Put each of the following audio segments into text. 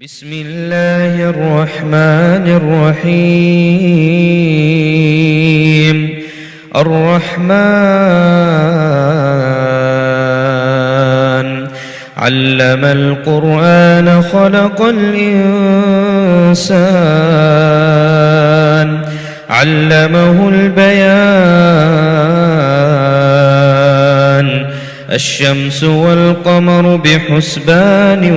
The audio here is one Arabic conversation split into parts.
بسم الله الرحمن الرحيم. الرحمن علم القرآن خلق الإنسان علمه البيان. الشمس والقمر بحسبان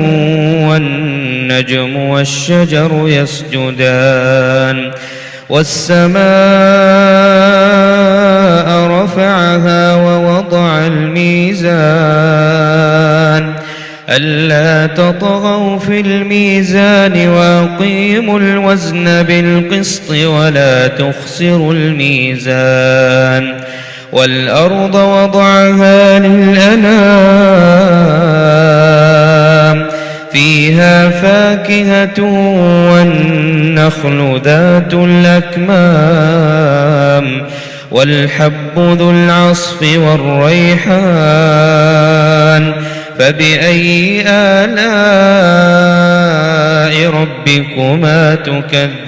والنجم والشجر يسجدان. والسماء رفعها ووضع الميزان ألا تطغوا في الميزان وأقيموا الوزن بالقسط ولا تخسروا الميزان. والأرض وضعها للأنام فيها فاكهة والنخل ذات الأكمام والحب ذو العصف والريحان. فبأي آلاء ربكما تكذبان؟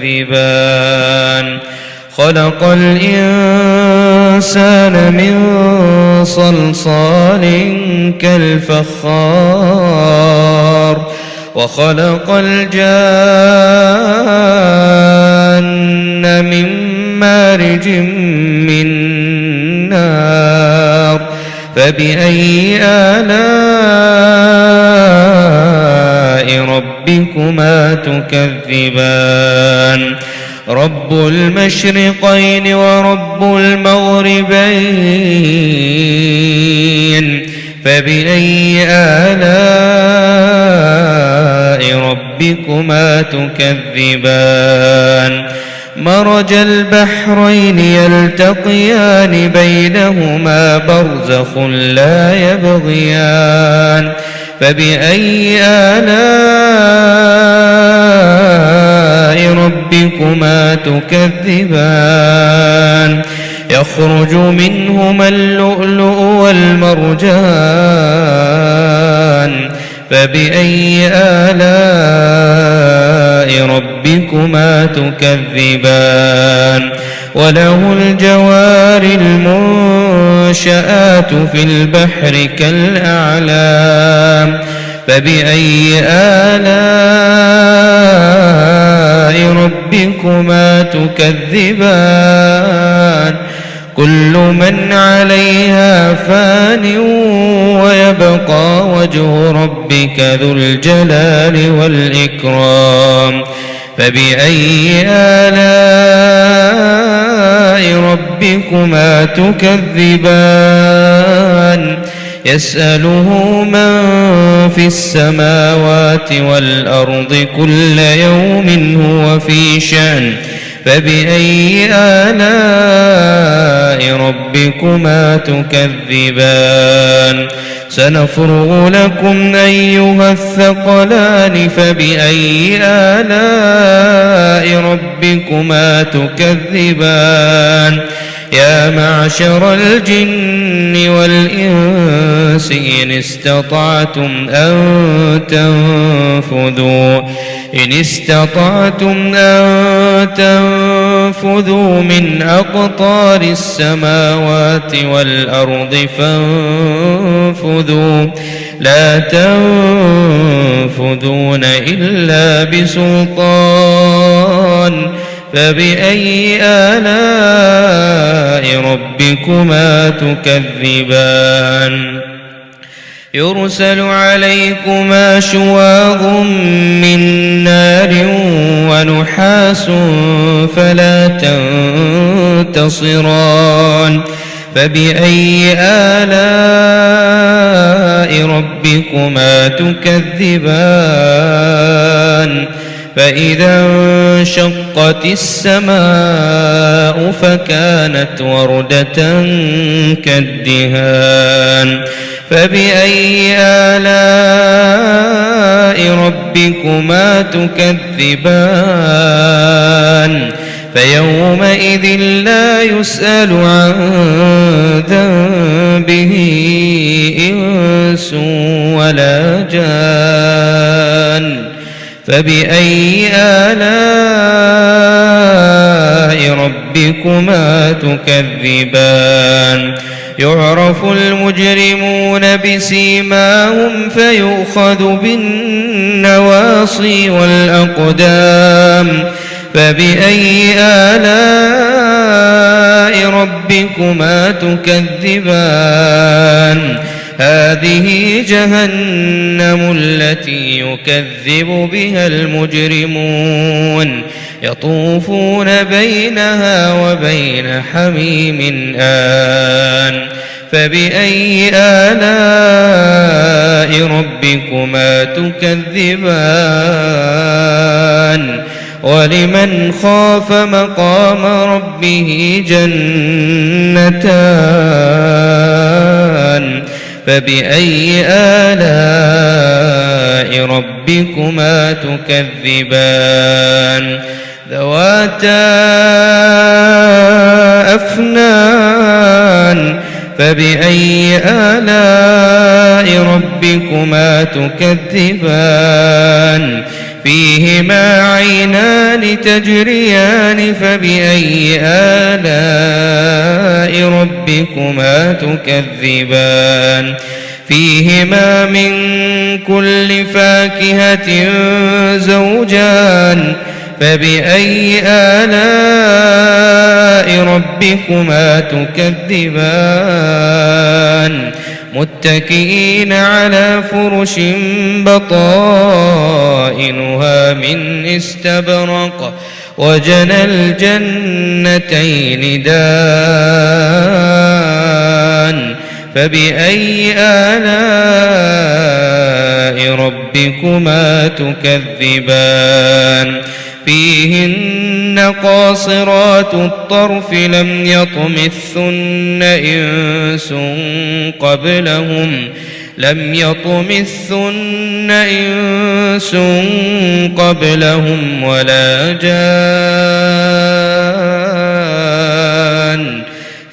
خلق الإنسان من صلصال كالفخار وخلق الجان من مارج من نار. فبأي آلاء ربكما تكذبان؟ رب المشرقين ورب المغربين. فبأي آلاء ربكما تكذبان؟ مرج البحرين يلتقيان بينهما برزخ لا يبغيان. فبأي آلاء ربكما تكذبان؟ يخرج منهما اللؤلؤ والمرجان. فبأي آلاء ربكما تكذبان؟ وله الجوار المنشآت في البحر كالأعلام. فبأي آلاء ربكما تكذبان؟ كل من عليها فان ويبقى وجه ربك ذو الجلال والإكرام. فبأي آلاء ربكما تكذبان؟ يسأله من في السماوات والأرض كل يوم هو في شأن. فبأي آلاء ربكما تكذبان؟ سنفرغ لكم أيها الثقلان. فبأي آلاء ربكما تكذبان؟ يا معشر الجن والإنس إن استطعتم أن تنفذوا من أقطار السماوات والأرض فانفذوا لا تنفذون إلا بسلطان. فبأي آلاء ربكما تكذبان؟ يرسل عليكما شواظ من نار ونحاس فلا تنتصران. فبأي آلاء ربكما تكذبان؟ فإذا انشقت السماء فكانت وردة كالدهان. فبأي آلاء ربكما تكذبان؟ فيومئذ لا يسأل عن ذنبه إنس ولا جان. فبأي آلاء ربكما تكذبان يعرف المجرمون بسيماهم فيؤخذ بالنواصي والأقدام فبأي آلاء ربكما تكذبان هذه جهنم التي يكذب بها المجرمون يطوفون بينها وبين حميم آن فبأي آلاء ربكما تكذبان ولمن خاف مقام ربه جنتان فبأي آلاء ربكما تكذبان ذواتا أفنان فبأي آلاء ربكما تكذبان فيهما عينان تجريان فبأي آلاء ربكما تكذبان فيهما من كل فاكهة زوجان فبأي آلاء ربكما تكذبان متكئين على فرش بطائنها من استبرق وجنى الجنتين دان فبأي آلاء ربكما تكذبان فيهن قاصرات الطرف لم يطمثن إنس قبلهم ولا جان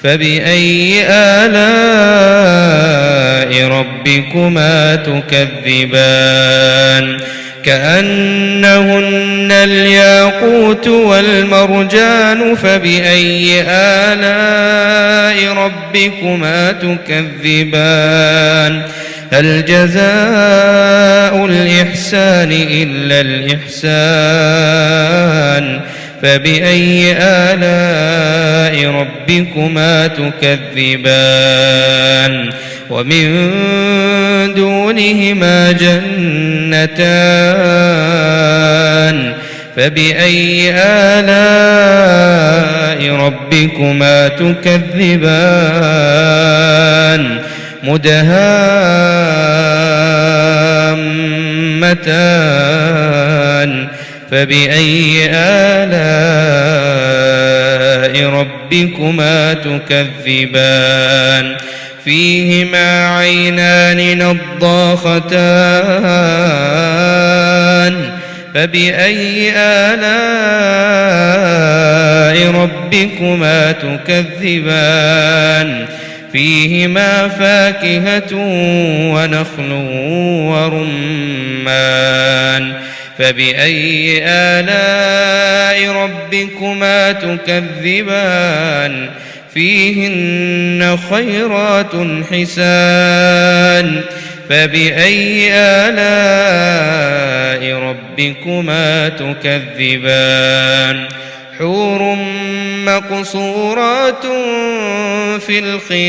فبأي آلاء ربكما تكذبان كأنهن الياقوت والمرجان فبأي آلاء ربكما تكذبان هل جزاء الإحسان إلا الإحسان فبأي آلاء ربكما تكذبان ومن دونهما جنتان فبأي آلاء ربكما تكذبان مدهامتان فبأي آلاء ربكما تكذبان فيهما عينان نضاختان فبأي آلاء ربكما تكذبان فيهما فاكهة ونخل ورمان فبأي آلاء ربكما تكذبان فيهن خيرات حسان فبأي آلاء ربكما تكذبان حور مقصورات في الخيام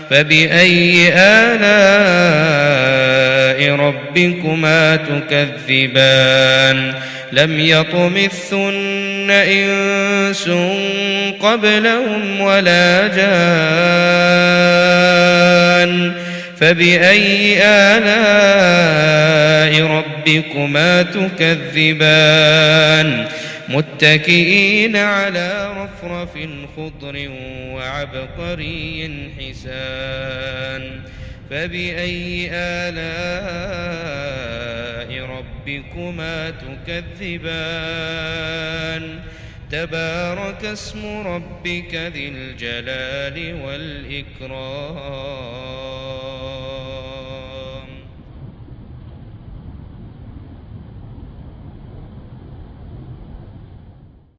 فبأي آلاء ربكما تكذبان لم يطمثن إنس قبلهم ولا جان فبأي آلاء ربكما تكذبان متكئين على رفرف خضر وعبقري حسان فبأي آلاء ربكما تكذبان تبارك اسم ربك ذي الجلال والإكرام